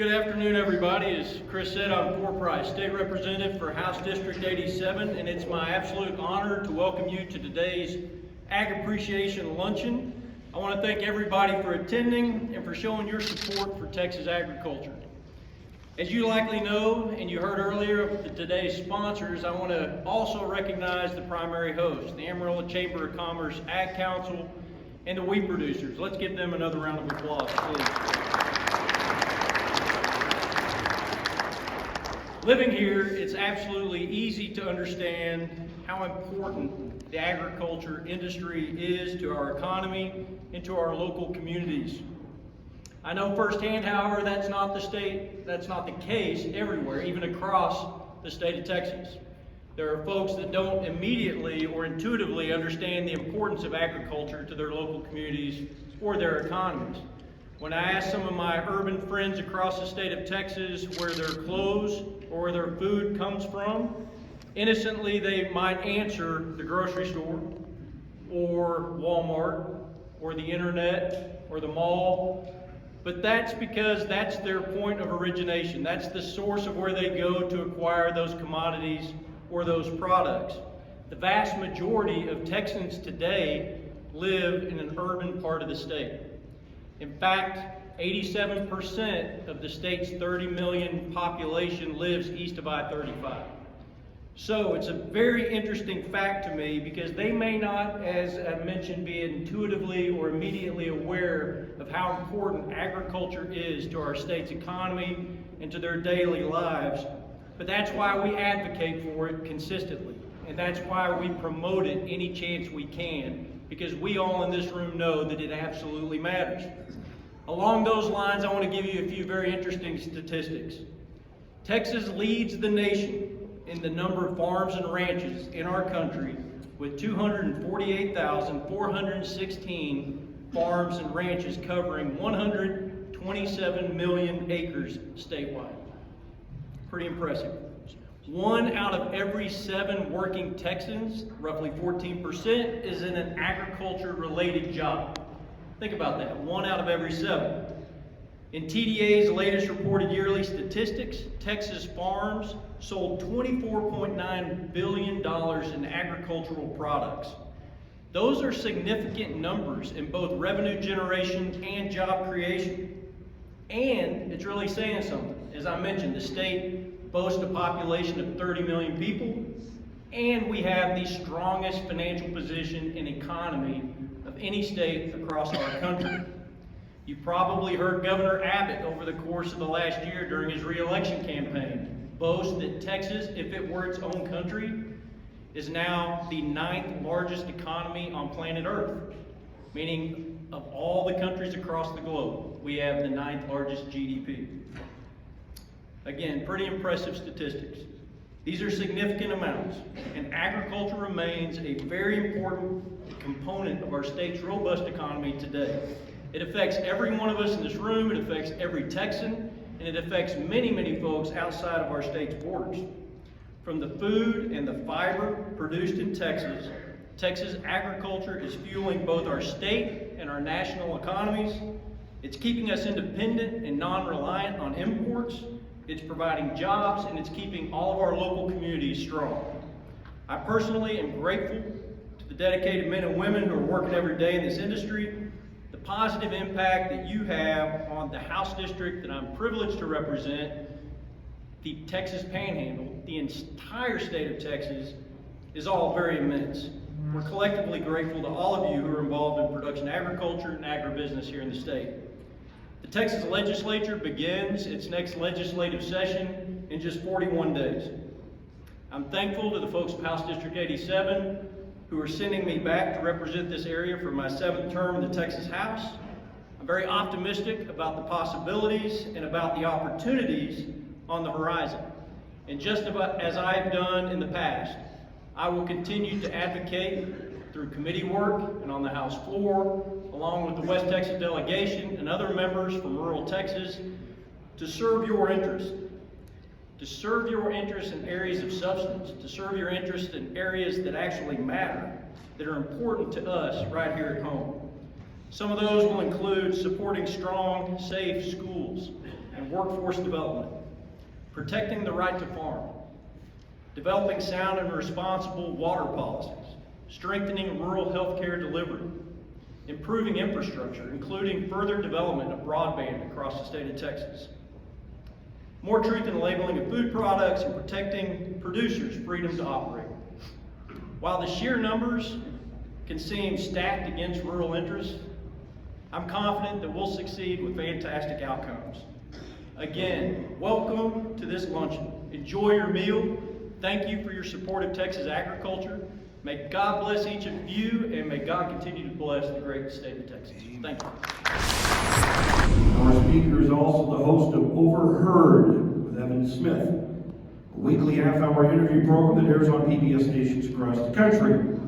Good afternoon, everybody. As Chris said, I'm Cor Price, State Representative for House District 87, and it's my absolute honor to welcome you to today's Ag Appreciation Luncheon. I want to thank everybody for attending and for showing your support for Texas agriculture. As you likely know, and you heard earlier of today's sponsors, I want to also recognize the primary hosts, the Amarillo Chamber of Commerce Ag Council and the wheat producers. Let's give them another round of applause, please. Living here, it's absolutely easy to understand how important the agriculture industry is to our economy and to our local communities. I know firsthand, however, that's not the case everywhere, even across the state of Texas. There are folks that don't immediately or intuitively understand the importance of agriculture to their local communities or their economies. When I ask some of my urban friends across the state of Texas where their clothes or where their food comes from, innocently they might answer the grocery store or Walmart or the internet or the mall, but that's because that's their point of origination. That's the source of where they go to acquire those commodities or those products. The vast majority of Texans today live in an urban part of the state. In fact, 87% of the state's 30 million population lives east of I-35. So it's a very interesting fact to me because they may not, as I mentioned, be intuitively or immediately aware of how important agriculture is to our state's economy and to their daily lives. But that's why we advocate for it consistently. And that's why we promote it any chance we can, because we all in this room know that it absolutely matters. Along those lines, I want to give you a few very interesting statistics. Texas leads the nation in the number of farms and ranches in our country with 248,416 farms and ranches covering 127 million acres statewide. Pretty impressive. 1 out of every 7 working Texans, roughly 14%, is in an agriculture-related job. Think about that, 1 out of every 7. In TDA's latest reported yearly statistics, Texas farms sold $24.9 billion in agricultural products. Those are significant numbers in both revenue generation and job creation. And it's really saying something. As I mentioned, the state boasts a population of 30 million people, and we have the strongest financial position and economy of any state across our country. You probably heard Governor Abbott over the course of the last year during his re-election campaign boast that Texas, if it were its own country, is now the 9th largest economy on planet Earth. Meaning, of all the countries across the globe, we have the 9th largest GDP. Again, pretty impressive statistics. These are significant amounts, and agriculture remains a very important component of our state's robust economy today. It affects every one of us in this room, it affects every Texan, and it affects many, many folks outside of our state's borders. From the food and the fiber produced in Texas, Texas agriculture is fueling both our state and our national economies. It's keeping us independent and non-reliant on imports. It's providing jobs, and it's keeping all of our local communities strong. I personally am grateful to the dedicated men and women who are working every day in this industry. The positive impact that you have on the House district that I'm privileged to represent, the Texas Panhandle, the entire state of Texas, is all very immense. We're collectively grateful to all of you who are involved in production agriculture and agribusiness here in the state. The Texas legislature begins its next legislative session in just 41 days. I'm thankful to the folks of House District 87 who are sending me back to represent this area for my 7th term in the Texas House. I'm very optimistic about the possibilities and about the opportunities on the horizon. And just about as I've done in the past, I will continue to advocate through committee work and on the House floor, along with the West Texas delegation and other members from rural Texas, to serve your interests. To serve your interests in areas of substance, to serve your interests in areas that actually matter, that are important to us right here at home. Some of those will include supporting strong, safe schools, and workforce development, protecting the right to farm, developing sound and responsible water policies, strengthening rural health care delivery, improving infrastructure, including further development of broadband across the state of Texas, more truth in the labeling of food products, and protecting producers' freedom to operate. While the sheer numbers can seem stacked against rural interests, I'm confident that we'll succeed with fantastic outcomes. Again, welcome to this luncheon. Enjoy your meal. Thank you for your support of Texas agriculture. May God bless each of you, and may God continue to bless the great state of Texas. Thank you. Our speaker is also the host of Overheard with Evan Smith, a weekly half-hour interview program that airs on PBS stations across the country.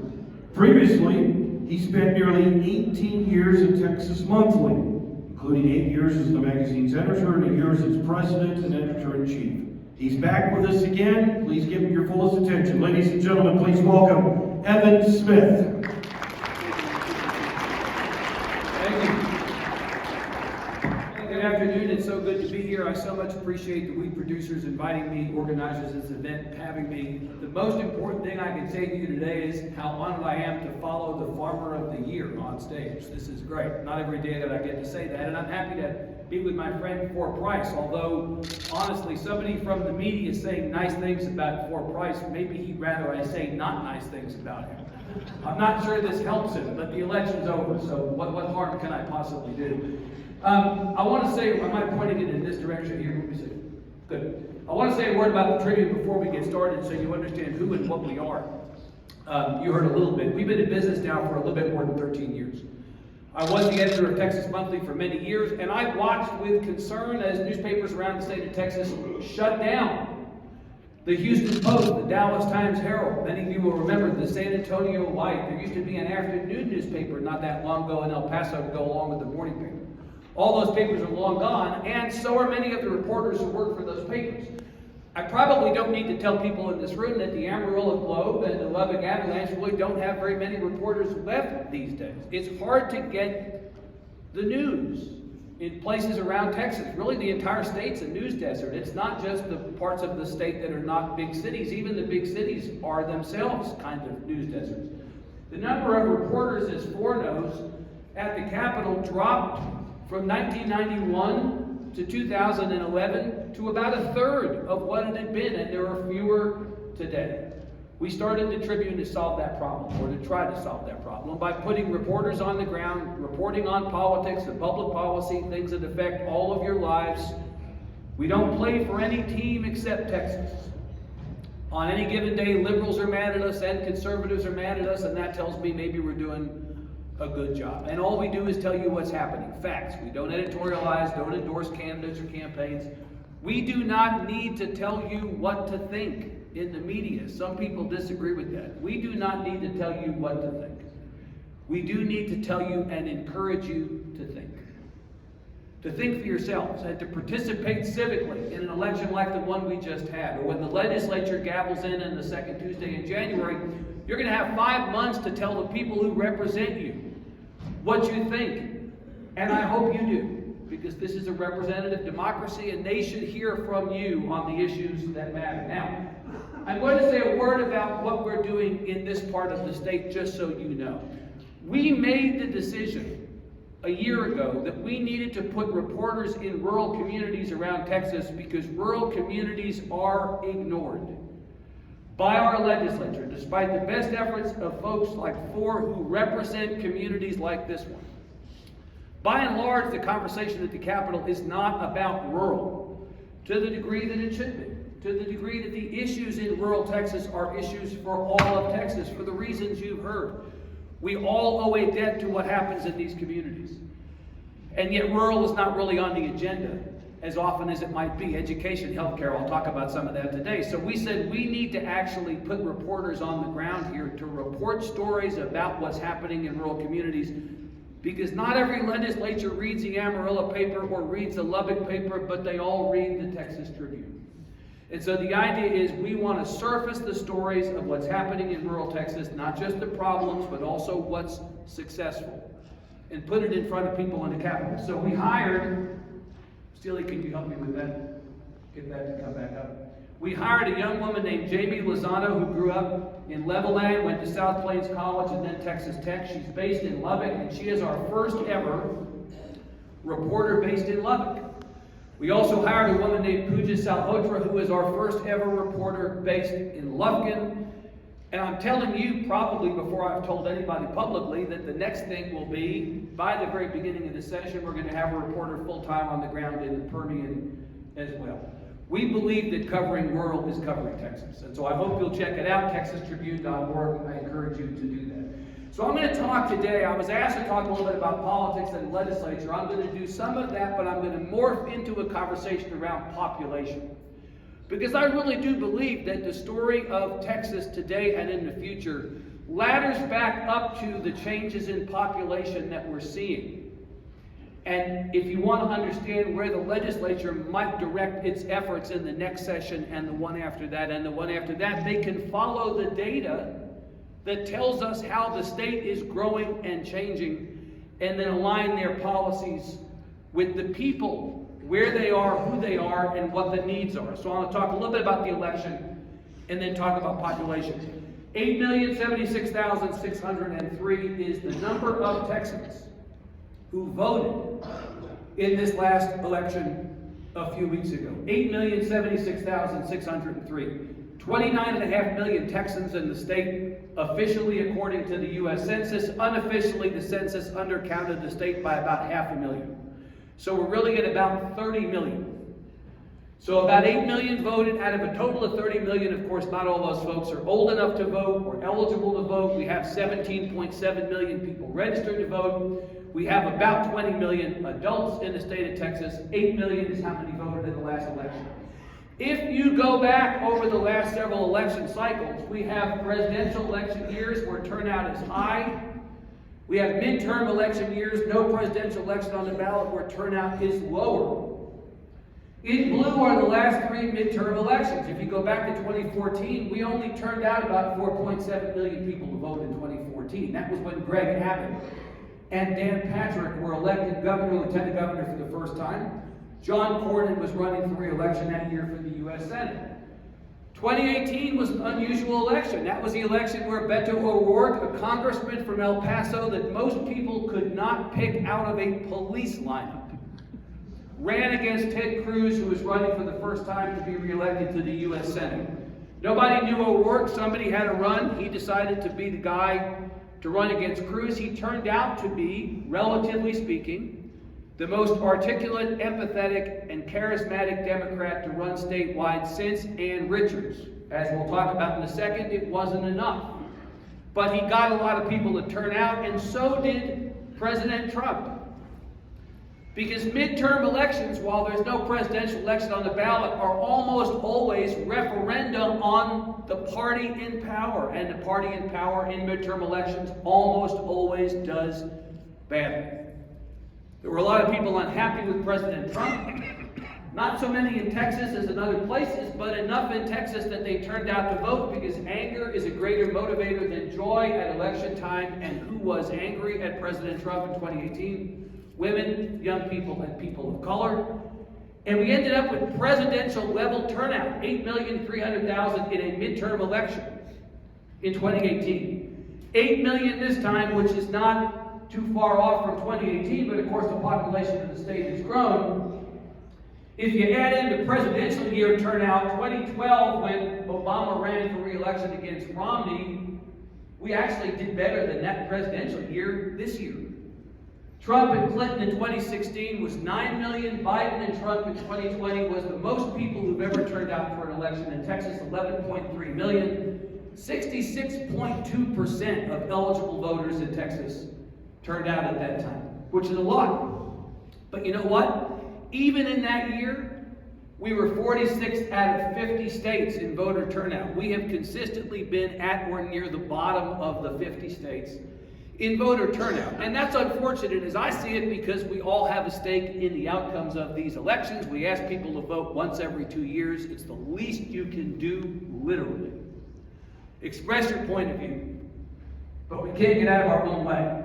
Previously, he spent nearly 18 years at Texas Monthly, including 8 years as the magazine's editor and 8 years as president and editor-in-chief. He's back with us again. Please give him your fullest attention. Ladies and gentlemen, please welcome Evan Smith. Thank you. Good afternoon. It's so good to be here. I so much appreciate the wheat producers inviting me, organizers of this event, having me. The most important thing I can say to you today is how honored I am to follow the Farmer of the Year on stage. This is great. Not every day that I get to say that, and I'm happy to be with my friend Fort Price, although honestly somebody from the media is saying nice things about Fort Price. Maybe he'd rather I say not nice things about him. I'm not sure this helps him, but the election's over, so what harm can I possibly do? I want to say, am I pointing it in this direction here? Let me see. Good. I want to say a word about the Tribune before we get started so you understand who and what we are. You heard a little bit. We've been in business now for a little bit more than 13 years. I was the editor of Texas Monthly for many years, and I watched with concern as newspapers around the state of Texas shut down. The Houston Post, the Dallas Times-Herald, many of you will remember the San Antonio Light. There used to be an afternoon newspaper not that long ago in El Paso to go along with the morning paper. All those papers are long gone, and so are many of the reporters who work for those papers. I probably don't need to tell people in this room that the Amarillo Globe and the Lubbock Avalanche really don't have very many reporters left these days. It's hard to get the news in places around Texas. Really, the entire state's a news desert. It's not just the parts of the state that are not big cities. Even the big cities are themselves kind of news deserts. The number of reporters, as Ford knows, at the Capitol dropped from 1991 to 2011 to about a third of what it had been, and there are fewer today. We started the Tribune to solve that problem, or to try to solve that problem, by putting reporters on the ground, reporting on politics and public policy, things that affect all of your lives. We don't play for any team except Texas. On any given day, liberals are mad at us and conservatives are mad at us, and that tells me maybe we're doing a good job. And all we do is tell you what's happening, facts. We don't editorialize, don't endorse candidates or campaigns. We do not need to tell you what to think in the media. Some people disagree with that. We do not need to tell you what to think. We do need to tell you and encourage you to think. To think for yourselves and to participate civically in an election like the one we just had, or when the legislature gavels in the second Tuesday in January. You're going to have 5 months to tell the people who represent you what you think. And I hope you do, because this is a representative democracy and they should hear from you on the issues that matter. Now, I'm going to say a word about what we're doing in this part of the state, just so you know. We made the decision a year ago that we needed to put reporters in rural communities around Texas because rural communities are ignored by our legislature, despite the best efforts of folks like Ford who represent communities like this one. By and large, the conversation at the Capitol is not about rural, to the degree that it should be, to the degree that the issues in rural Texas are issues for all of Texas, for the reasons you've heard. We all owe a debt to what happens in these communities. And yet rural is not really on the agenda as often as it might be. Education, healthcare, I'll talk about some of that today. So we said we need to actually put reporters on the ground here to report stories about what's happening in rural communities, because not every legislature reads the Amarillo paper or reads the Lubbock paper, but they all read the Texas Tribune. And so the idea is we want to surface the stories of what's happening in rural Texas, not just the problems, but also what's successful, and put it in front of people in the Capitol. So we hired Steely, can you help me with that? Get that to come back up. We hired a young woman named Jamie Lozano who grew up in Levelland, went to South Plains College and then Texas Tech. She's based in Lubbock, and she is our first ever reporter based in Lubbock. We also hired a woman named Pooja Salhotra, who is our first ever reporter based in Lufkin. And I'm telling you, probably before I've told anybody publicly, that the next thing will be, by the very beginning of the session, we're going to have a reporter full-time on the ground in the Permian as well. We believe that covering rural is covering Texas. And so I hope you'll check it out, texastribune.org. I encourage you to do that. So I'm going to talk today, I was asked to talk a little bit about politics and legislature. I'm going to do some of that, but I'm going to morph into a conversation around population. Because I really do believe that the story of Texas today and in the future ladders back up to the changes in population that we're seeing. And if you want to understand where the legislature might direct its efforts in the next session and the one after that and the one after that, they can follow the data that tells us how the state is growing and changing, and then align their policies with the people, where they are, who they are, and what the needs are. So I want to talk a little bit about the election and then talk about population. 8,076,603 is the number of Texans who voted in this last election a few weeks ago. 8,076,603. 29.5 million Texans in the state, officially according to the U.S. Census. Unofficially, the census undercounted the state by about 500,000. So we're really at about 30 million. So about 8 million voted out of a total of 30 million. Of course, not all those folks are old enough to vote or eligible to vote. We have 17.7 million people registered to vote. We have about 20 million adults in the state of Texas. 8 million is how many voted in the last election. If you go back over the last several election cycles, we have presidential election years where turnout is high. We have midterm election years, no presidential election on the ballot, where turnout is lower. In blue are the last 3 midterm elections. If you go back to 2014, we only turned out about 4.7 million people to vote in 2014. That was when Greg Abbott and Dan Patrick were elected governor, lieutenant governor for the first time. John Cornyn was running for re-election that year for the U.S. Senate. 2018 was an unusual election. That was the election where Beto O'Rourke, a congressman from El Paso that most people could not pick out of a police lineup, ran against Ted Cruz, who was running for the first time to be re-elected to the U.S. Senate. Nobody knew O'Rourke. Somebody had to run. He decided to be the guy to run against Cruz. He turned out to be, relatively speaking, the most articulate, empathetic, and charismatic Democrat to run statewide since Ann Richards. As we'll talk about in a second, it wasn't enough. But he got a lot of people to turn out, and so did President Trump. Because midterm elections, while there's no presidential election on the ballot, are almost always referendum on the party in power. And the party in power in midterm elections almost always does badly. There were a lot of people unhappy with President Trump. Not so many in Texas as in other places, but enough in Texas that they turned out to vote, because anger is a greater motivator than joy at election time. And who was angry at President Trump in 2018? Women, young people, and people of color. And we ended up with presidential level turnout, 8,300,000 in a midterm election in 2018. 8 million this time, which is not too far off from 2018, but of course the population of the state has grown. If you add in the presidential year turnout, 2012, when Obama ran for re-election against Romney, we actually did better than that presidential year this year. Trump and Clinton in 2016 was 9 million. Biden and Trump in 2020 was the most people who've ever turned out for an election in Texas, 11.3 million. 66.2% of eligible voters in Texas turned out at that time, which is a lot. But you know what? Even in that year, we were 46th out of 50 states in voter turnout. We have consistently been at or near the bottom of the 50 states in voter turnout. And that's unfortunate as I see it, because we all have a stake in the outcomes of these elections. We ask people to vote once every 2 years. It's the least you can do, literally. Express your point of view. But we can't get out of our own way.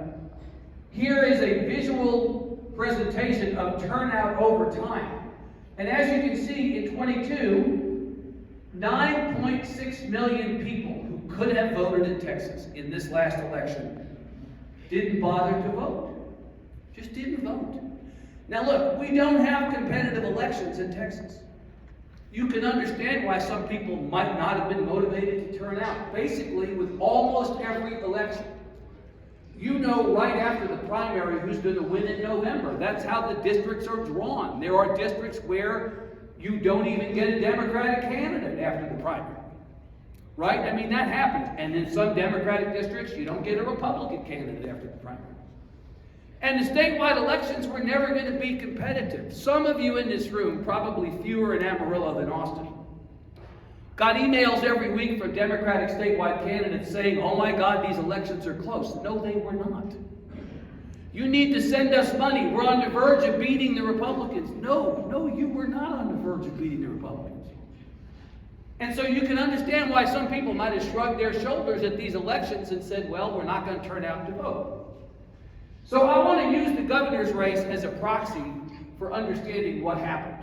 Here is a visual presentation of turnout over time. And as you can see, in 22, 9.6 million people who could have voted in Texas in this last election didn't bother to vote. Just didn't vote. Now look, we don't have competitive elections in Texas. You can understand why some people might not have been motivated to turn out. Basically, with almost every election, you know right after the primary who's going to win in November. That's how the districts are drawn. There are districts where you don't even get a Democratic candidate after the primary. Right? I mean, that happens. And in some Democratic districts, you don't get a Republican candidate after the primary. And the statewide elections were never going to be competitive. Some of you in this room, probably fewer in Amarillo than Austin, got emails every week from Democratic statewide candidates saying, oh my God, these elections are close. No, they were not. You need to send us money. We're on the verge of beating the Republicans. No, you were not on the verge of beating the Republicans. And so you can understand why some people might have shrugged their shoulders at these elections and said, well, we're not going to turn out to vote. So I want to use the governor's race as a proxy for understanding what happened.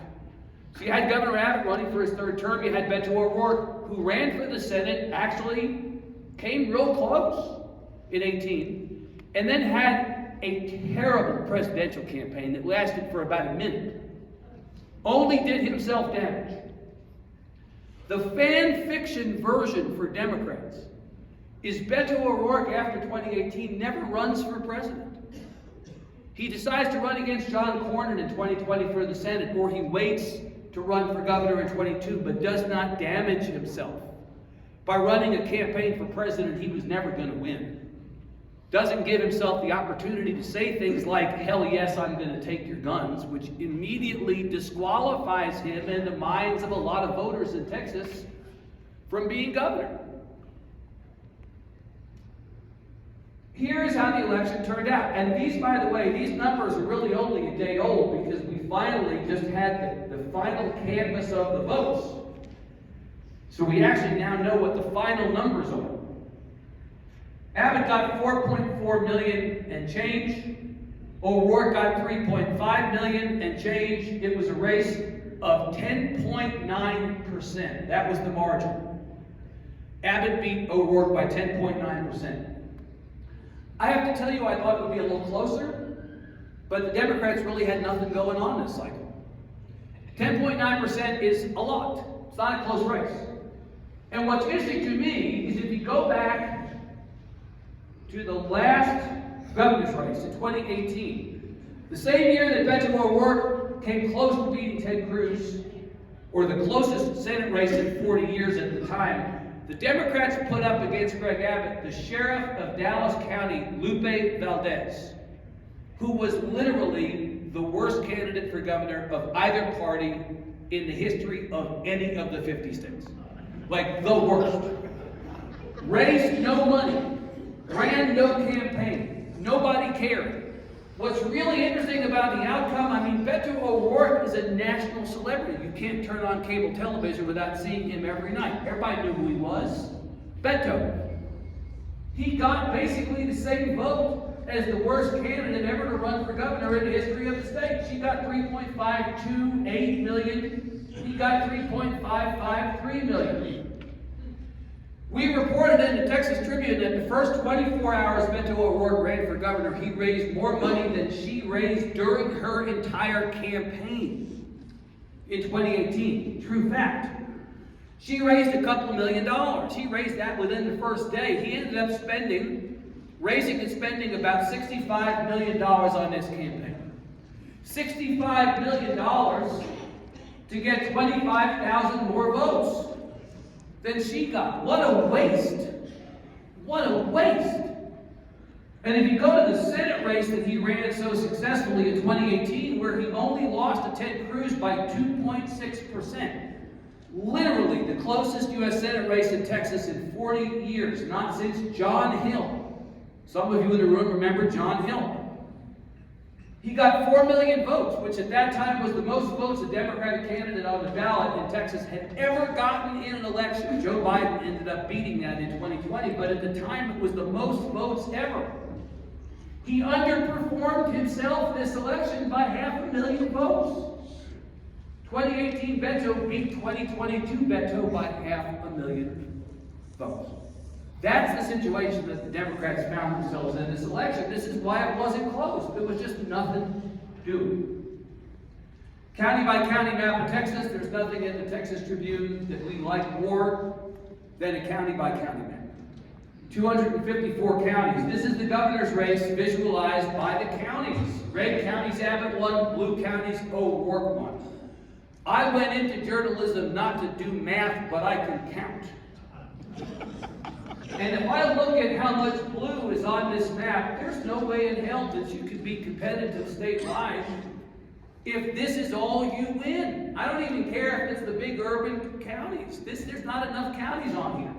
So you had Governor Abbott running for his third term. You had Beto O'Rourke, who ran for the Senate, actually came real close in 18, and then had a terrible presidential campaign that lasted for about a minute. Only did himself damage. The fan fiction version for Democrats is Beto O'Rourke after 2018 never runs for president. He decides to run against John Cornyn in 2020 for the Senate, or he waits to run for governor in 22, but does not damage himself by running a campaign for president he was never going to win. Doesn't give himself the opportunity to say things like, hell yes, I'm going to take your guns, which immediately disqualifies him in the minds of a lot of voters in Texas from being governor. Here's how the election turned out. And these, by the way, these numbers are really only a day old because we finally just had the final canvass of the votes. So we actually now know what the final numbers are. Abbott got 4.4 million and change. O'Rourke got 3.5 million and change. It was a race of 10.9%. That was the margin. Abbott beat O'Rourke by 10.9%. I have to tell you, I thought it would be a little closer, but the Democrats really had nothing going on this cycle. 10.9% is a lot. It's not a close race. And what's interesting to me is if you go back to the last governor's race in 2018, the same year that Beto O'Rourke came close to beating Ted Cruz, or the closest Senate race in 40 years at the time, the Democrats put up against Greg Abbott the sheriff of Dallas County, Lupe Valdez, who was literally the worst candidate for governor of either party in the history of any of the 50 states. Like, the worst. Raised no money, ran no campaign, nobody cared. What's really interesting about the outcome, I mean, Beto O'Rourke is a national celebrity. You can't turn on cable television without seeing him every night. Everybody knew who he was. Beto. He got basically the same vote as the worst candidate ever to run for governor in the history of the state. She got 3.528 million. He got 3.553 million. We reported in the Texas Tribune that the first 24 hours Beto O'Rourke ran for governor, he raised more money than she raised during her entire campaign in 2018. True fact. She raised a couple $1 million. He raised that within the first day. He ended up raising and spending about $65 million on this campaign. $65 million to get 25,000 more votes than she got. What a waste. What a waste. And if you go to the Senate race that he ran so successfully in 2018, where he only lost to Ted Cruz by 2.6%, literally the closest U.S. Senate race in Texas in 40 years, not since John Hill. Some of you in the room remember John Hill. He got 4 million votes, which at that time was the most votes a Democratic candidate on the ballot in Texas had ever gotten in an election. Joe Biden ended up beating that in 2020, but at the time it was the most votes ever. He underperformed himself this election by 500,000 votes. 2018 Beto beat 2022 Beto by 500,000 votes. That's the situation that the Democrats found themselves in this election. This is why it wasn't close. There was just nothing to do. County by county map of Texas, there's nothing in the Texas Tribune that we like more than a county by county map. 254 counties. This is the governor's race visualized by the counties. Red counties, Abbott won. Blue counties, O'Rourke won. I went into journalism not to do math, but I can count. And if I look at how much blue is on this map, there's no way in hell that you could be competitive statewide if this is all you win. I don't even care if it's the big urban counties. There's not enough counties on here.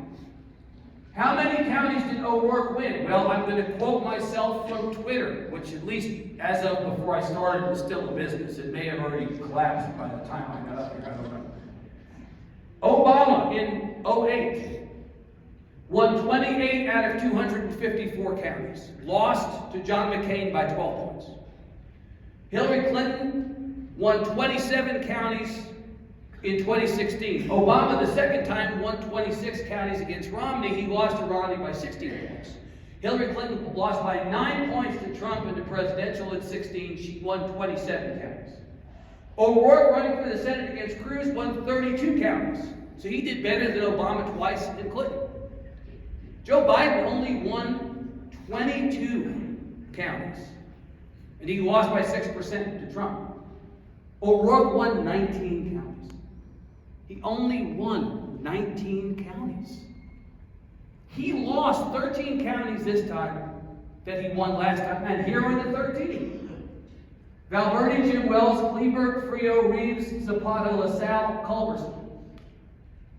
How many counties did O'Rourke win? Well, I'm going to quote myself from Twitter, which at least as of before I started was still a business. It may have already collapsed by the time I got up here. I don't know. Obama in 2008 won 28 out of 254 counties. Lost to John McCain by 12 points. Hillary Clinton won 27 counties in 2016. Obama, the second time, won 26 counties against Romney. He lost to Romney by 16 points. Hillary Clinton lost by 9 points to Trump in the presidential in 2016. She won 27 counties. O'Rourke, running for the Senate against Cruz, won 32 counties. So he did better than Obama twice and Clinton. Joe Biden only won 22 counties. And he lost by 6% to Trump. O'Rourke won 19 counties. He only won 19 counties. He lost 13 counties this time that he won last time, and here are the 13. Valverde, Jim Wells, Kleberg, Frio, Reeves, Zapata, LaSalle, Culberson.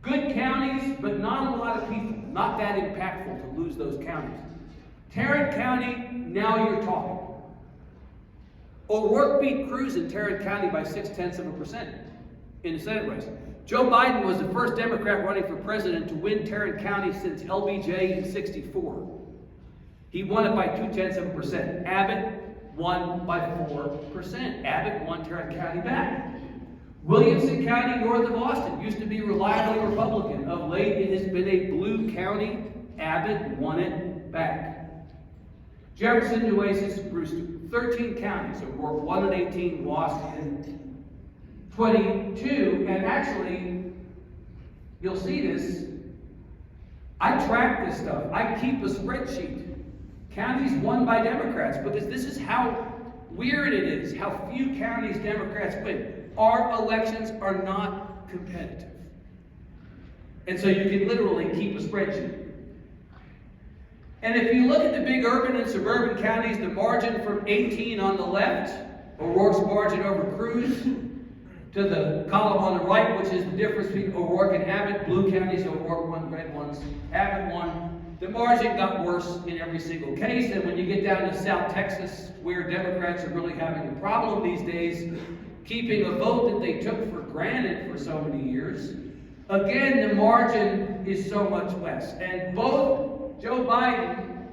Good counties, but not a lot of people. Not that impactful to lose those counties. Tarrant County, now you're talking. O'Rourke beat Cruz in Tarrant County by 0.6% in the Senate race. Joe Biden was the first Democrat running for president to win Tarrant County since LBJ in '64. He won it by 0.2%. Abbott won by 4%. Abbott won Tarrant County back. Williamson County, north of Austin, used to be reliably Republican. Of late, it has been a blue county. Abbott won it back. Jefferson, Nueces, Brewster, 13 counties. O'Rourke won in 18, lost in 22, and actually, you'll see this. I track this stuff. I keep a spreadsheet. Counties won by Democrats, because this is how weird it is, how few counties Democrats win. Our elections are not competitive. And so you can literally keep a spreadsheet. And if you look at the big urban and suburban counties, the margin from 18 on the left, O'Rourke's margin over Cruz, to the column on the right, which is the difference between O'Rourke and Abbott. Blue counties, O'Rourke won, red ones, Abbott won. The margin got worse in every single case, and when you get down to South Texas, where Democrats are really having a problem these days, keeping a vote that they took for granted for so many years, again, the margin is so much less. And both Joe Biden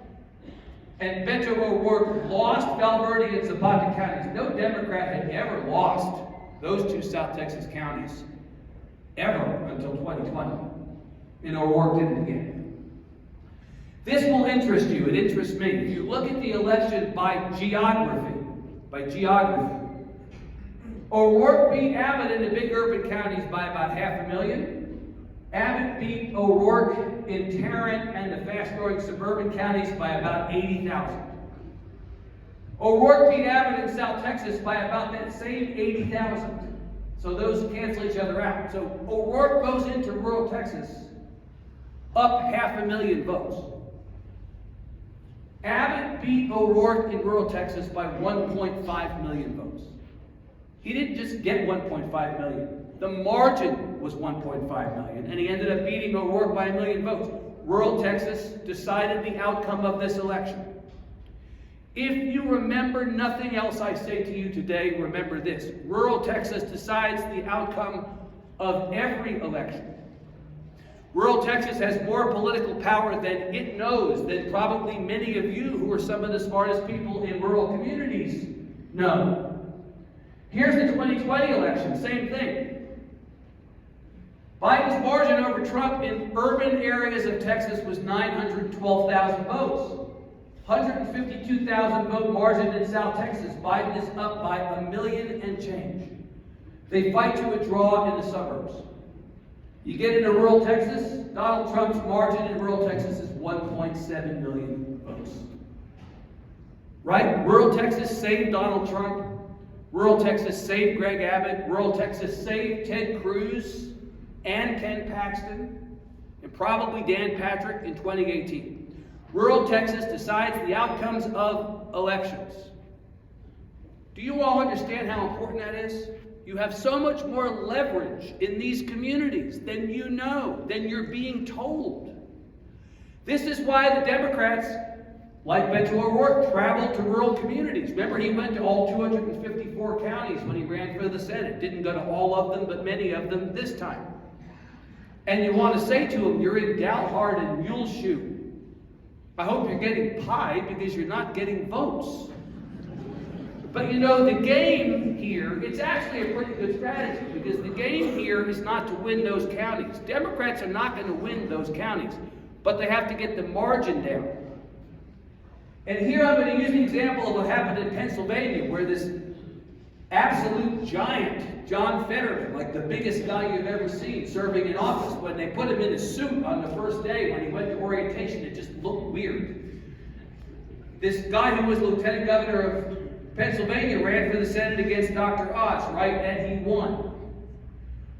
and Beto O'Rourke lost Valverde and Zapata counties. No Democrat had ever lost those two South Texas counties ever until 2020. And O'Rourke did it again. This will interest you. It interests me. If you look at the election by geography, O'Rourke beat Abbott in the big urban counties by about 500,000. Abbott beat O'Rourke in Tarrant and the fast-growing suburban counties by about 80,000. O'Rourke beat Abbott in South Texas by about that same 80,000. So those cancel each other out. So O'Rourke goes into rural Texas up 500,000 votes. Abbott beat O'Rourke in rural Texas by 1.5 million votes. He didn't just get 1.5 million. The margin was 1.5 million, and he ended up beating O'Rourke by 1 million votes. Rural Texas decided the outcome of this election. If you remember nothing else I say to you today, remember this. Rural Texas decides the outcome of every election. Rural Texas has more political power than it knows, than probably many of you who are some of the smartest people in rural communities know. Here's the 2020 election, same thing. Biden's margin over Trump in urban areas of Texas was 912,000 votes. 152,000 vote margin in South Texas. Biden is up by 1 million and change. They fight to a draw in the suburbs. You get into rural Texas, Donald Trump's margin in rural Texas is 1.7 million votes. Right? Rural Texas saved Donald Trump. Rural Texas saved Greg Abbott. Rural Texas saved Ted Cruz and Ken Paxton and probably Dan Patrick in 2018. Rural Texas decides the outcomes of elections. Do you all understand how important that is? You have so much more leverage in these communities than you know, than you're being told. This is why the Democrats, like Beto O'Rourke, traveled to rural communities. Remember, he went to all 254 counties when he ran for the Senate. Didn't go to all of them, but many of them this time. And you want to say to him, you're in Dalhart and Muleshoe. I hope you're getting pie because you're not getting votes. But you know, the game here, it's actually a pretty good strategy because the game here is not to win those counties. Democrats are not going to win those counties, but they have to get the margin down. And here I'm going to use the example of what happened in Pennsylvania, where this absolute giant, John Fetterman, like the biggest guy you've ever seen, serving in office, when they put him in a suit on the first day when he went to orientation, it just looked weird. This guy who was lieutenant governor of Pennsylvania ran for the Senate against Dr. Oz, right? And he won.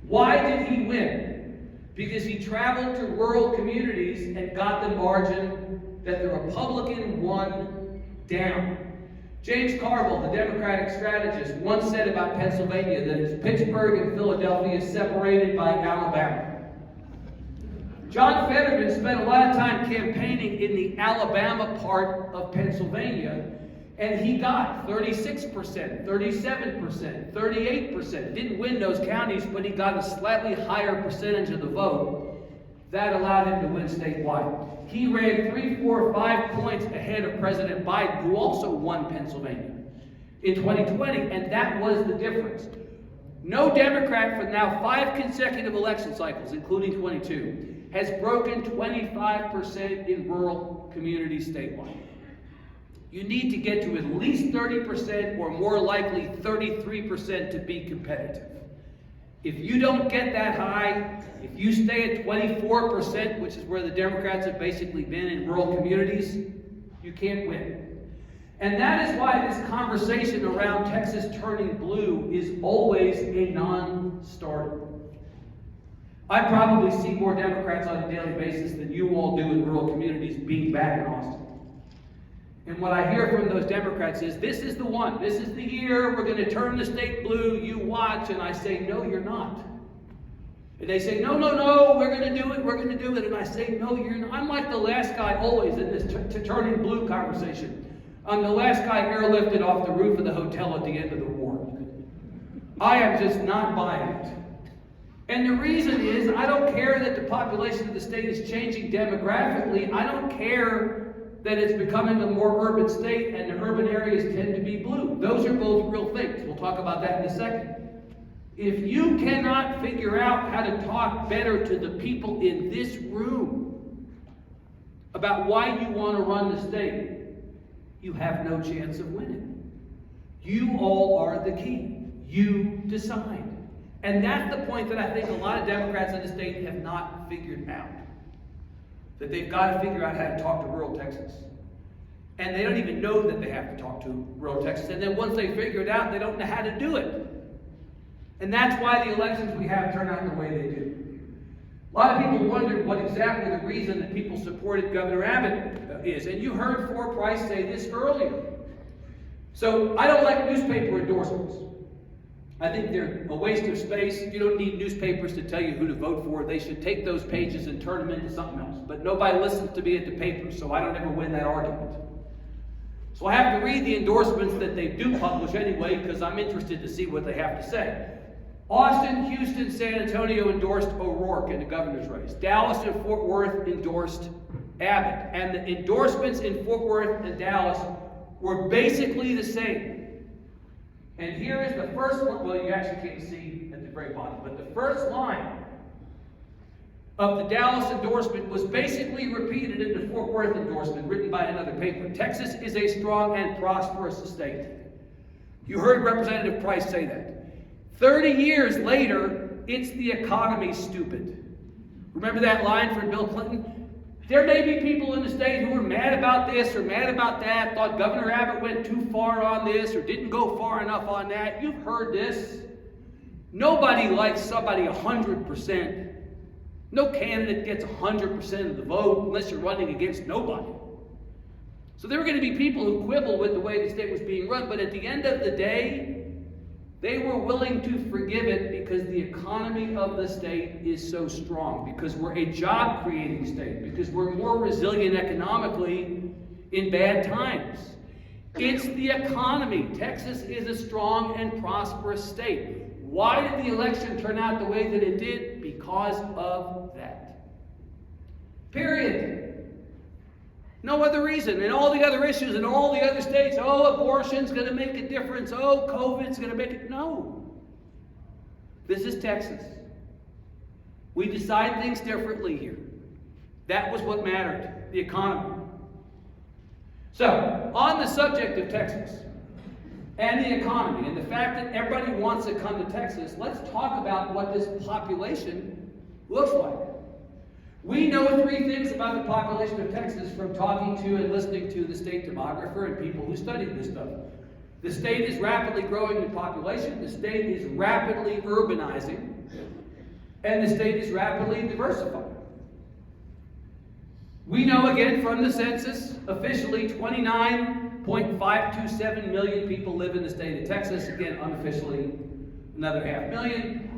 Why did he win? Because he traveled to rural communities and got the margin that the Republican won down. James Carville, the Democratic strategist, once said about Pennsylvania that it's Pittsburgh and Philadelphia separated by Alabama. John Fetterman spent a lot of time campaigning in the Alabama part of Pennsylvania, and he got 36%, 37%, 38%. Didn't win those counties, but he got a slightly higher percentage of the vote. That allowed him to win statewide. He ran 3, 4, 5 points ahead of President Biden, who also won Pennsylvania in 2020, and that was the difference. No Democrat for now 5 consecutive election cycles, including 22, has broken 25% in rural communities statewide. You need to get to at least 30% or more likely 33% to be competitive. If you don't get that high, if you stay at 24%, which is where the Democrats have basically been in rural communities, you can't win. And that is why this conversation around Texas turning blue is always a non-starter. I probably see more Democrats on a daily basis than you all do in rural communities being back in Austin. And what I hear from those Democrats is, this is the one, this is the year, we're going to turn the state blue, you watch. And I say, no, you're not. And they say, no, we're going to do it, we're going to do it. And I say, no, you're not. I'm like the last guy always in this turning blue conversation. I'm the last guy airlifted off the roof of the hotel at the end of the war. I am just not buying it. And the reason is, I don't care that the population of the state is changing demographically. I don't care that it's becoming a more urban state and the urban areas tend to be blue. Those are both real things. We'll talk about that in a second. If you cannot figure out how to talk better to the people in this room about why you want to run the state, you have no chance of winning. You all are the key. You decide. And that's the point that I think a lot of Democrats in the state have not figured out. That they've got to figure out how to talk to rural Texas. And they don't even know that they have to talk to rural Texas. And then once they figure it out, they don't know how to do it. And that's why the elections we have turn out the way they do. A lot of people wondered what exactly the reason that people supported Governor Abbott is. And you heard Fort Price say this earlier. So I don't like newspaper endorsements. I think they're a waste of space. You don't need newspapers to tell you who to vote for. They should take those pages and turn them into something else. But nobody listens to me at the paper, so I don't ever win that argument. So I have to read the endorsements that they do publish anyway, because I'm interested to see what they have to say. Austin, Houston, San Antonio endorsed O'Rourke in the governor's race. Dallas and Fort Worth endorsed Abbott. And the endorsements in Fort Worth and Dallas were basically the same. And here is the first one. Well, you actually can't see at the very bottom, but the first line of the Dallas endorsement was basically repeated in the Fort Worth endorsement written by another paper. Texas is a strong and prosperous state. You heard Representative Price say that. 30 years later, it's the economy, stupid. Remember that line from Bill Clinton? There may be people in the state who are mad about this or mad about that, thought Governor Abbott went too far on this or didn't go far enough on that. You've heard this. Nobody likes somebody 100%. No candidate gets 100% of the vote unless you're running against nobody. So there were going to be people who quibble with the way the state was being run, but at the end of the day, they were willing to forgive it because the economy of the state is so strong, because we're a job-creating state, because we're more resilient economically in bad times. It's the economy. Texas is a strong and prosperous state. Why did the election turn out the way that it did? Because of that. Period. No other reason. And all the other issues in all the other states, oh, abortion's going to make a difference. Oh, COVID's going to make it. No. This is Texas. We decide things differently here. That was what mattered, the economy. So, on the subject of Texas and the economy and the fact that everybody wants to come to Texas, let's talk about what this population looks like. We know three things about the population of Texas from talking to and listening to the state demographer and people who studied this stuff. The state is rapidly growing in population, the state is rapidly urbanizing, and the state is rapidly diversifying. We know again from the census, officially 29.527 million people live in the state of Texas. Again, unofficially, another 500,000.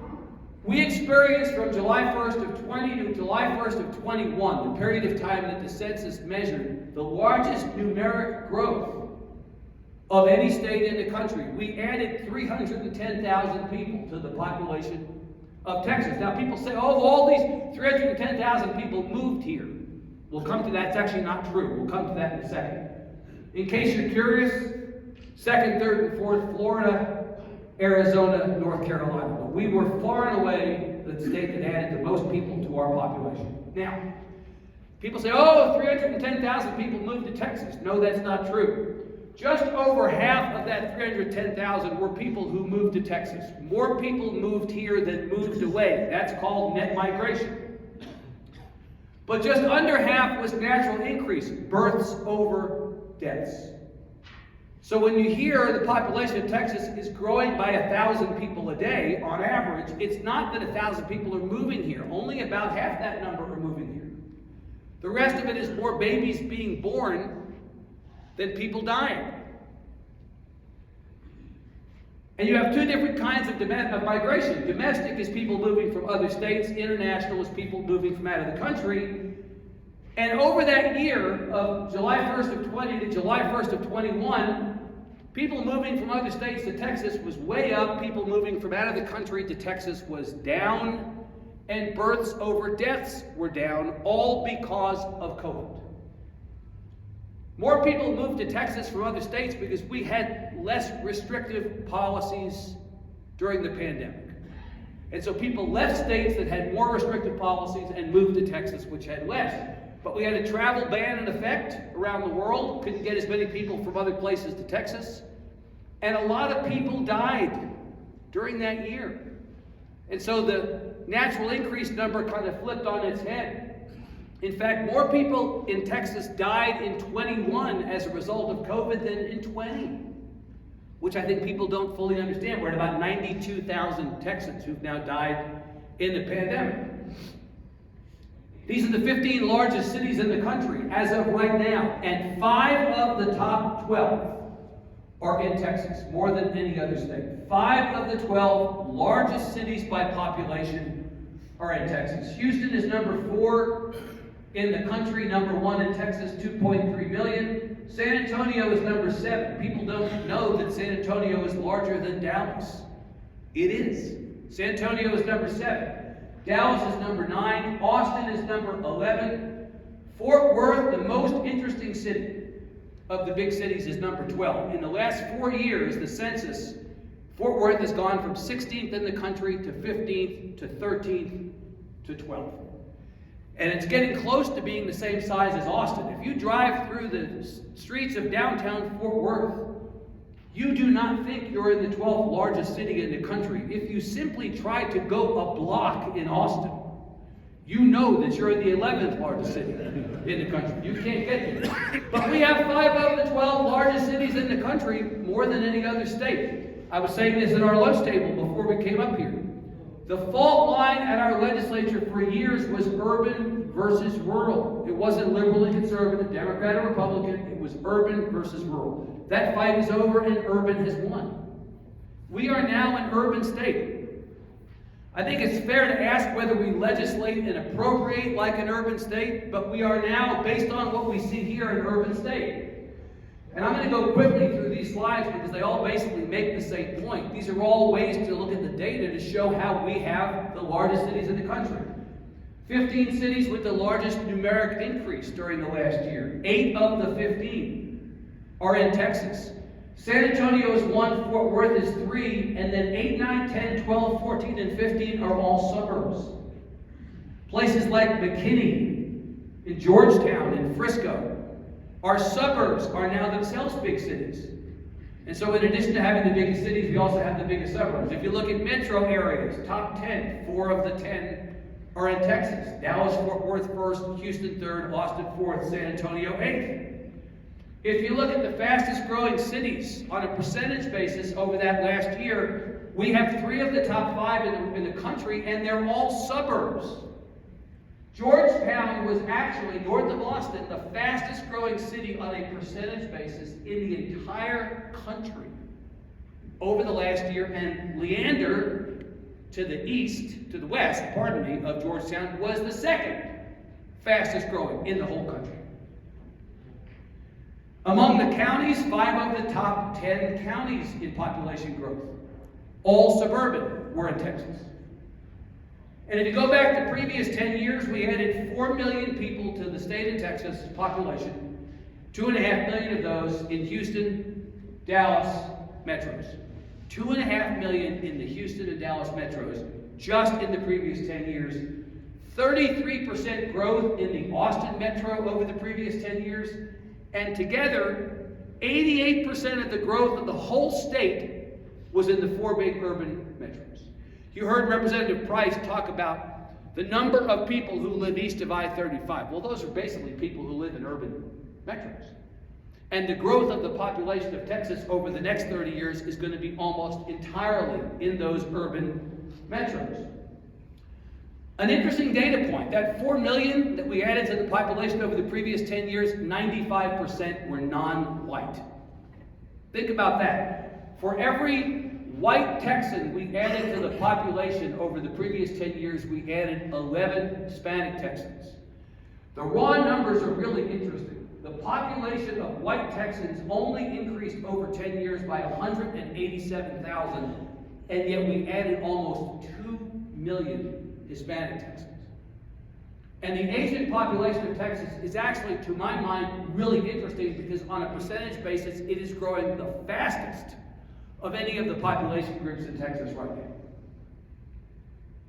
We experienced from July 1st of 20 to July 1st of 21, the period of time that the census measured, the largest numeric growth of any state in the country. We added 310,000 people to the population of Texas. Now people say, oh, all these 310,000 people moved here. We'll come to that. It's actually not true. We'll come to that in a second. In case you're curious, second, third, and fourth, Florida, Arizona, North Carolina. But we were far and away the state that added the most people to our population. Now, people say, oh, 310,000 people moved to Texas. No, that's not true. Just over half of that 310,000 were people who moved to Texas. More people moved here than moved away. That's called net migration. But just under half was natural increase, births over deaths. So when you hear the population of Texas is growing by 1,000 people a day on average, it's not that 1,000 people are moving here. Only about half that number are moving here. The rest of it is more babies being born than people dying. And you have two different kinds of migration. Domestic is people moving from other states. International is people moving from out of the country. And over that year of July 1st of 20 to July 1st of 21, people moving from other states to Texas was way up. People moving from out of the country to Texas was down. And births over deaths were down, all because of COVID. More people moved to Texas from other states because we had less restrictive policies during the pandemic. And so people left states that had more restrictive policies and moved to Texas, which had less. But we had a travel ban in effect around the world. Couldn't get as many people from other places to Texas. And a lot of people died during that year. And so the natural increase number kind of flipped on its head. In fact, more people in Texas died in 21 as a result of COVID than in 20, which I think people don't fully understand. We're at about 92,000 Texans who've now died in the pandemic. These are the 15 largest cities in the country as of right now, and 5 of the top 12 are in Texas, more than any other state. 5 of the 12 largest cities by population are in Texas. Houston is number 4 in the country, number 1 in Texas, 2.3 million. San Antonio is number 7. People don't know that San Antonio is larger than Dallas. It is. San Antonio is number 7. Dallas is number 9. Austin is number 11. Fort Worth, the most interesting city of the big cities, is number 12. In the last 4 years, the census Fort Worth has gone from 16th in the country to 15th to 13th to 12th. And it's getting close to being the same size as Austin. If you drive through the streets of downtown Fort Worth, you do not think you're in the 12th largest city in the country. If you simply try to go a block in Austin, you know that you're in the 11th largest city in the country. You can't get there. But we have 5 of the 12 largest cities in the country, more than any other state. I was saying this at our lunch table before we came up here. The fault line at our legislature for years was urban versus rural. It wasn't liberal and conservative, Democrat or Republican. It was urban versus rural. That fight is over and urban has won. We are now an urban state. I think it's fair to ask whether we legislate and appropriate like an urban state, but we are now, based on what we see here, an urban state. And I'm going to go quickly through these slides because they all basically make the same point. These are all ways to look at the data to show how we have the largest cities in the country. 15 cities with the largest numeric increase during the last year. 8 of the 15 are in Texas. San Antonio is 1, Fort Worth is 3, and then 8, 9, 10, 12, 14, and 15 are all suburbs. Places like McKinney, in Georgetown, in Frisco, our suburbs are now themselves big cities. And so in addition to having the biggest cities, we also have the biggest suburbs. If you look at metro areas, top 10, 4 of the 10 are in Texas. Dallas, Fort Worth 1st, Houston 3rd, Austin 4th, San Antonio 8th. If you look at the fastest growing cities on a percentage basis over that last year, we have 3 of the top 5 in the country, and they're all suburbs. Georgetown was actually, north of Austin, the fastest growing city on a percentage basis in the entire country over the last year, and Leander, to the west, of Georgetown, was the 2nd fastest growing in the whole country. Among the counties, 5 of the top 10 counties in population growth, all suburban, were in Texas. And if you go back the previous 10 years, we added 4 million people to the state of Texas population, 2.5 million of those in Houston, Dallas metros. 2.5 million in the Houston and Dallas metros just in the previous 10 years. 33% growth in the Austin metro over the previous 10 years. And together, 88% of the growth of the whole state was in the 4 big urban metros. You heard Representative Price talk about the number of people who live east of I-35. Well, those are basically people who live in urban metros. And the growth of the population of Texas over the next 30 years is going to be almost entirely in those urban metros. An interesting data point, that 4 million that we added to the population over the previous 10 years, 95% were non-white. Think about that. For every white Texan we added to the population over the previous 10 years, we added 11 Hispanic Texans. The raw numbers are really interesting. The population of white Texans only increased over 10 years by 187,000, and yet we added almost 2 million Hispanic Texans. And the Asian population of Texas is actually, to my mind, really interesting because on a percentage basis, it is growing the fastest of any of the population groups in Texas right now.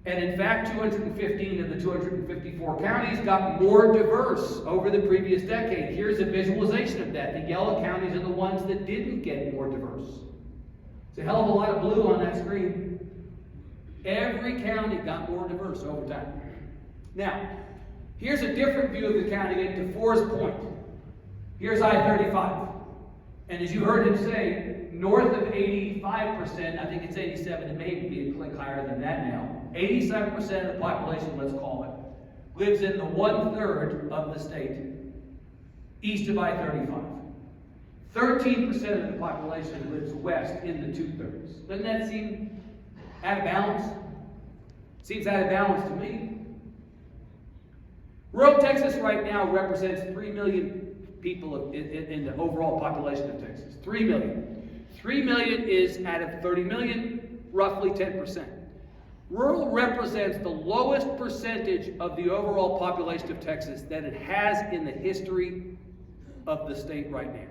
And in fact, 215 of the 254 counties got more diverse over the previous decade. Here's a visualization of that. The yellow counties are the ones that didn't get more diverse. It's a hell of a lot of blue on that screen. Every county got more diverse over time. Now, here's a different view of the county to Forrest Point. Here's I-35. And as you heard him say, north of 85%, I think it's 87, it may be a click higher than that now, 87% of the population, let's call it, lives in the 1/3 of the state east of I-35. 13% of the population lives west in the 2/3. Doesn't that seem out of balance? Seems out of balance to me. Rural Texas right now represents 3 million people in the overall population of Texas. 3 million. 3 million is out of 30 million, roughly 10%. Rural represents the lowest percentage of the overall population of Texas that it has in the history of the state right now.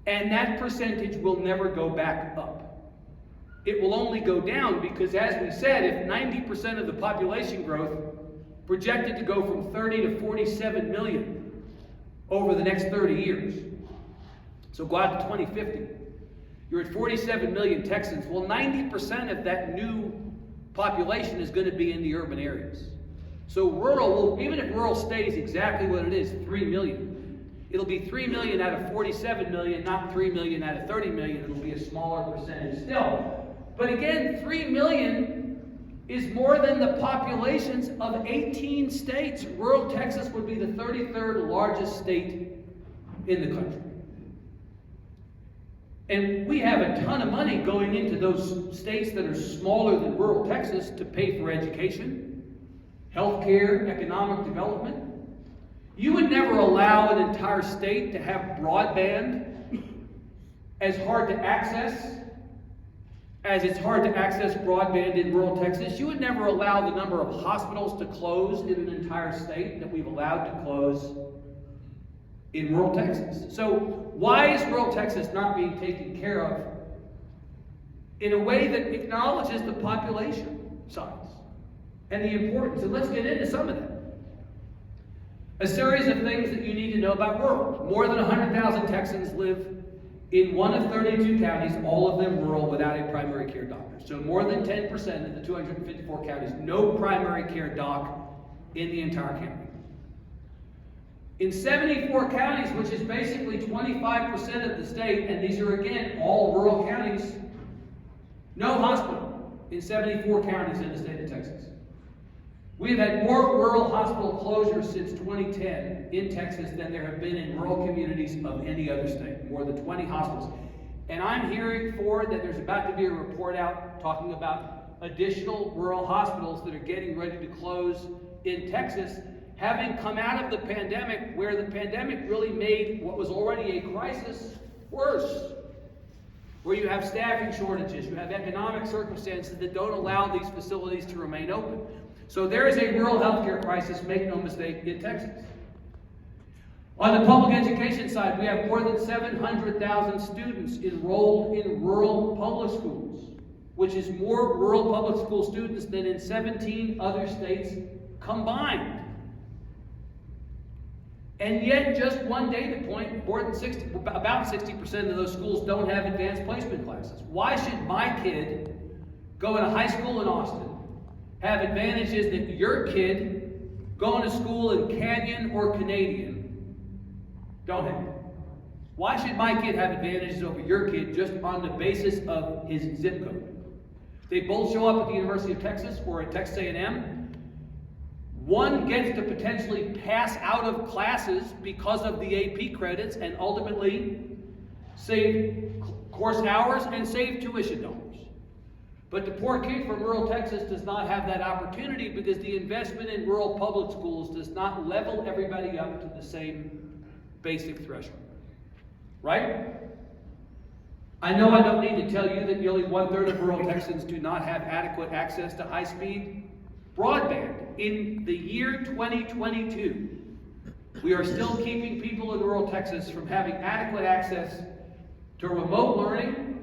And that percentage will never go back up. it will only go down because, as we said, if 90% of the population growth projected to go from 30 to 47 million over the next 30 years, so go out to 2050, you're at 47 million Texans. Well, 90% of that new population is going to be in the urban areas. So rural, even if rural stays exactly what it is, 3 million, it'll be 3 million out of 47 million, not 3 million out of 30 million. It'll be a smaller percentage still. But again, 3 million is more than the populations of 18 states. Rural Texas would be the 33rd largest state in the country. And we have a ton of money going into those states that are smaller than rural Texas to pay for education, healthcare, economic development. You would never allow an entire state to have broadband as hard to access as it's hard to access broadband in rural Texas. You would never allow the number of hospitals to close in an entire state that we've allowed to close in rural Texas. So why is rural Texas not being taken care of in a way that acknowledges the population size and the importance? And let's get into some of that. A series of things that you need to know about rural. More than 100,000 Texans live in one of 32 counties, all of them rural, without a primary care doctor. So more than 10% of the 254 counties, no primary care doc in the entire county. In 74 counties, which is basically 25% of the state, and these are again all rural counties, no hospital in 74 counties in the state of Texas. We've had more rural hospital closures since 2010 in Texas than there have been in rural communities of any other state, more than 20 hospitals. And I'm hearing that there's about to be a report out talking about additional rural hospitals that are getting ready to close in Texas, having come out of the pandemic, where the pandemic really made what was already a crisis worse. Where you have staffing shortages, you have economic circumstances that don't allow these facilities to remain open. So there is a rural healthcare crisis, make no mistake, in Texas. On the public education side, we have more than 700,000 students enrolled in rural public schools, which is more rural public school students than in 17 other states combined. And yet, just one data point, about 60% of those schools don't have advanced placement classes. Why should my kid go to high school in Austin have advantages that your kid going to school in Canyon or Canadian don't have? Why should my kid have advantages over your kid just on the basis of his zip code? They both show up at the University of Texas or at Texas A&M. One gets to potentially pass out of classes because of the AP credits and ultimately save course hours and save tuition dollars. But the poor kid from rural Texas does not have that opportunity because the investment in rural public schools does not level everybody up to the same basic threshold. Right? I know I don't need to tell you that nearly 1/3 of rural Texans do not have adequate access to high-speed broadband. In the year 2022, we are still keeping people in rural Texas from having adequate access to remote learning,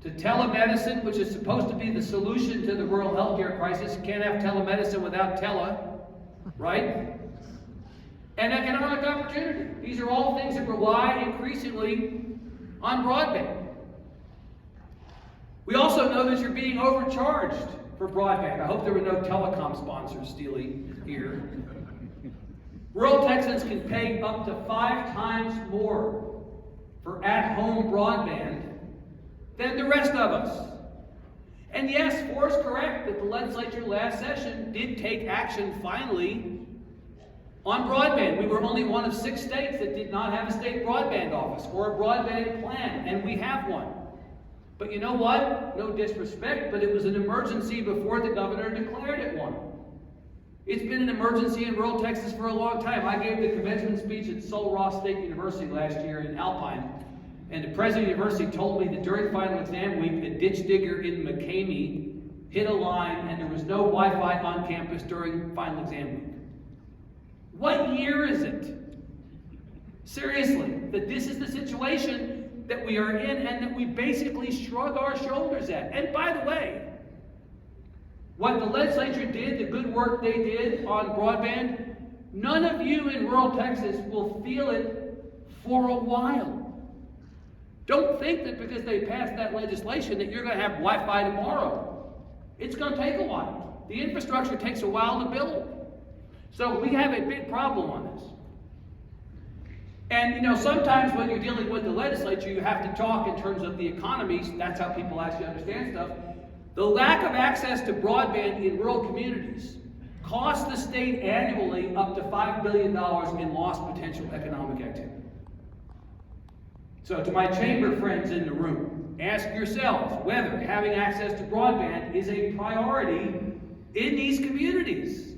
to telemedicine, which is supposed to be the solution to the rural healthcare crisis. You can't have telemedicine without right? And economic opportunity. These are all things that rely increasingly on broadband. We also know that you're being overcharged for broadband. I hope there were no telecom sponsors stealing here. Rural Texans can pay up to 5 times more for at-home broadband than the rest of us. And yes, Forrest correct that the legislature last session did take action finally on broadband. We were only one of 6 states that did not have a state broadband office or a broadband plan, and we have one. But you know what? No disrespect, but it was an emergency before the governor declared it one. It's been an emergency in rural Texas for a long time. I gave the commencement speech at Sul Ross State University last year in Alpine, and the president of the university told me that during final exam week, a ditch digger in McCamey hit a line and there was no Wi-Fi on campus during final exam week. What year is it? Seriously, that this is the situation that we are in and that we basically shrug our shoulders at. And by the way, what the legislature did, the good work they did on broadband, none of you in rural Texas will feel it for a while. Don't think that because they passed that legislation that you're going to have Wi-Fi tomorrow. It's going to take a while. The infrastructure takes a while to build. So we have a big problem on this. And, you know, sometimes when you're dealing with the legislature, you have to talk in terms of the economies. That's how people actually understand stuff. The lack of access to broadband in rural communities costs the state annually up to $5 billion in lost potential economic activity. So to my chamber friends in the room, ask yourselves whether having access to broadband is a priority in these communities.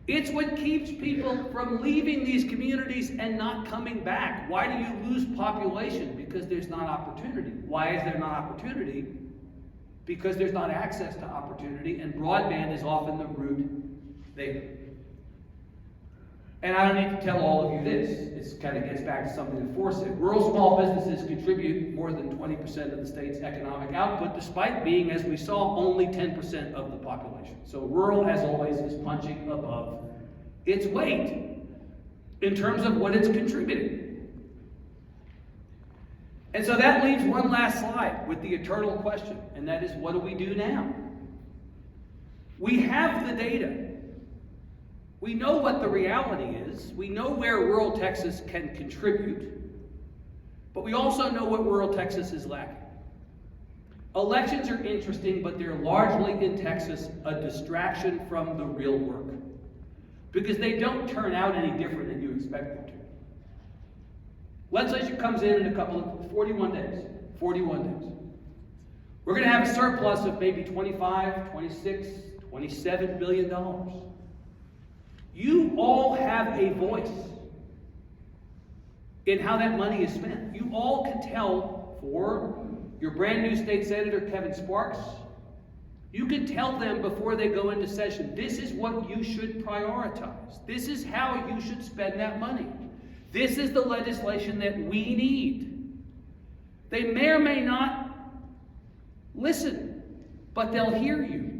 It's what keeps people from leaving these communities and not coming back. Why do you lose population? Because there's not opportunity. Why is there not opportunity? Because there's not access to opportunity, and broadband is often the route there. And I don't need to tell all of you this. This kind of gets back to something that Forrest said. Rural small businesses contribute more than 20% of the state's economic output, despite being, as we saw, only 10% of the population. So rural, as always, is punching above its weight in terms of what it's contributing. And so that leaves one last slide with the eternal question, and that is, what do we do now? We have the data. We know what the reality is. We know where rural Texas can contribute. But we also know what rural Texas is lacking. Elections are interesting, but they're largely in Texas a distraction from the real work, because they don't turn out any different than you expect them to. Legislature comes in a couple of 41 days. 41 days. We're going to have a surplus of maybe 25, 26, 27 billion dollars. You all have a voice in how that money is spent. You all can tell for your brand new state senator, Kevin Sparks, you can tell them before they go into session, this is what you should prioritize. This is how you should spend that money. This is the legislation that we need. They may or may not listen, but they'll hear you.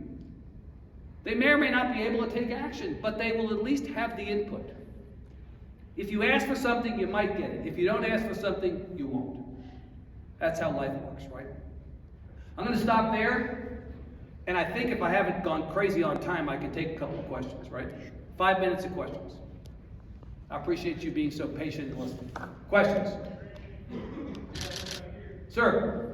They may or may not be able to take action, but they will at least have the input. If you ask for something, you might get it. If you don't ask for something, you won't. That's how life works, right? I'm going to stop there, and I think if I haven't gone crazy on time, I can take a couple of questions, right? 5 minutes of questions. I appreciate you being so patient and listening. Questions? Sir?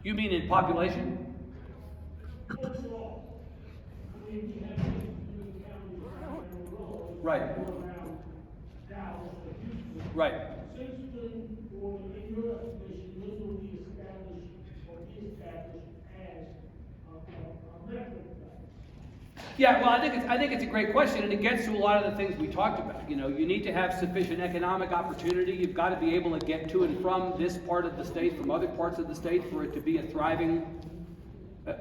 You mean in population? Right. Right. Yeah, well, I think it's a great question, and it gets to a lot of the things we talked about. You know, you need to have sufficient economic opportunity. You've got to be able to get to and from this part of the state, from other parts of the state, for it to be a thriving, a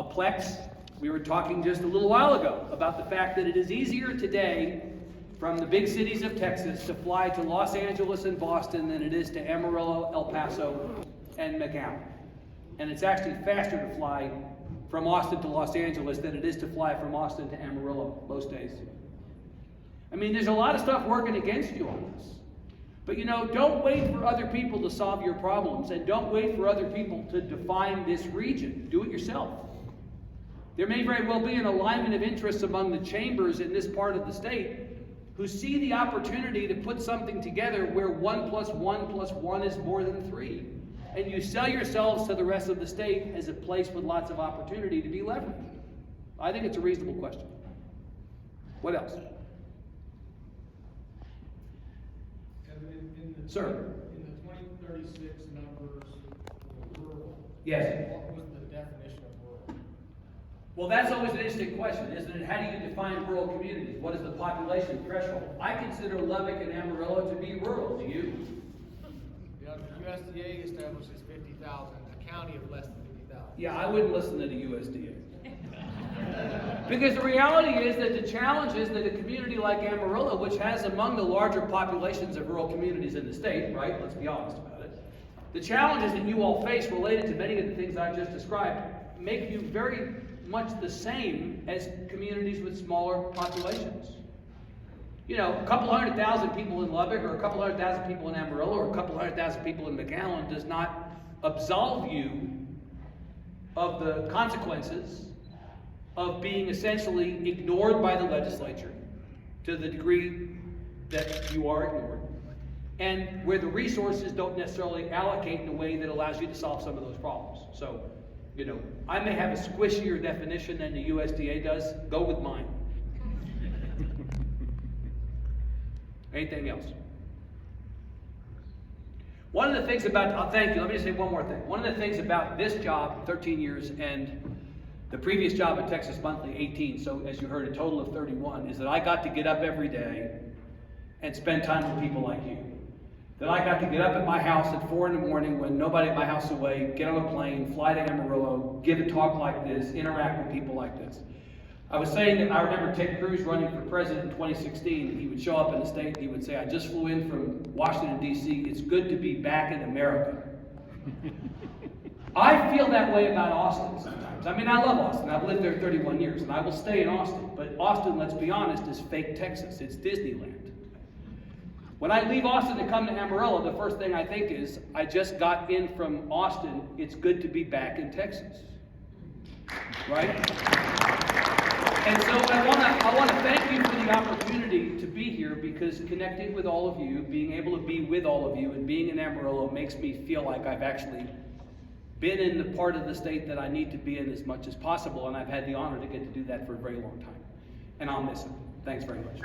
plex. We were talking just a little while ago about the fact that it is easier today from the big cities of Texas to fly to Los Angeles and Boston than it is to Amarillo, El Paso, and McAllen. And it's actually faster to fly from Austin to Los Angeles than it is to fly from Austin to Amarillo most days. I mean, there's a lot of stuff working against you on this. But don't wait for other people to solve your problems, and don't wait for other people to define this region. Do it yourself. There may very well be an alignment of interests among the chambers in this part of the state who see the opportunity to put something together where 1 + 1 + 1 is more than 3. And you sell yourselves to the rest of the state as a place with lots of opportunity to be leveraged. I think it's a reasonable question. What else? Sir? In the 2036 numbers for rural, Yes. what was the definition of rural? Well, that's always an interesting question, isn't it? How do you define rural communities? What is the population threshold? I consider Lubbock and Amarillo to be rural. Do you? Yeah, the USDA establishes 50,000, a county of less than 50,000. Yeah, I wouldn't listen to the USDA. Because the reality is that the challenge is that a community like Amarillo, which has among the larger populations of rural communities in the state, right? Let's be honest about it. The challenges that you all face related to many of the things I just described make you very much the same as communities with smaller populations. You know, a couple 100,000 people in Lubbock, or a couple 100,000 people in Amarillo, or a couple 100,000 people in McAllen does not absolve you of the consequences of being essentially ignored by the legislature to the degree that you are ignored, and where the resources don't necessarily allocate in a way that allows you to solve some of those problems. So, you know, I may have a squishier definition than the USDA does. Go with mine. Anything else? One of the things about, thank you, let me just say one more thing. One of the things about this job, 13 years, and the previous job at Texas Monthly, 18, so as you heard, a total of 31, is that I got to get up every day and spend time with people like you. That I got to get up at my house at 4 in the morning when nobody at my house is away, get on a plane, fly to Amarillo, give a talk like this, interact with people like this. I was saying that I remember Ted Cruz running for president in 2016, and he would show up in the state and he would say, I just flew in from Washington, D.C. It's good to be back in America. I feel that way about Austin sometimes. I mean, I love Austin. I've lived there 31 years, and I will stay in Austin. But Austin, let's be honest, is fake Texas. It's Disneyland. When I leave Austin to come to Amarillo, the first thing I think is, I just got in from Austin. It's good to be back in Texas. Right? And so I want to thank you for the opportunity to be here, because connecting with all of you, being able to be with all of you, and being in Amarillo makes me feel like I've actually been in the part of the state that I need to be in as much as possible, and I've had the honor to get to do that for a very long time. And I'll miss it. Thanks very much.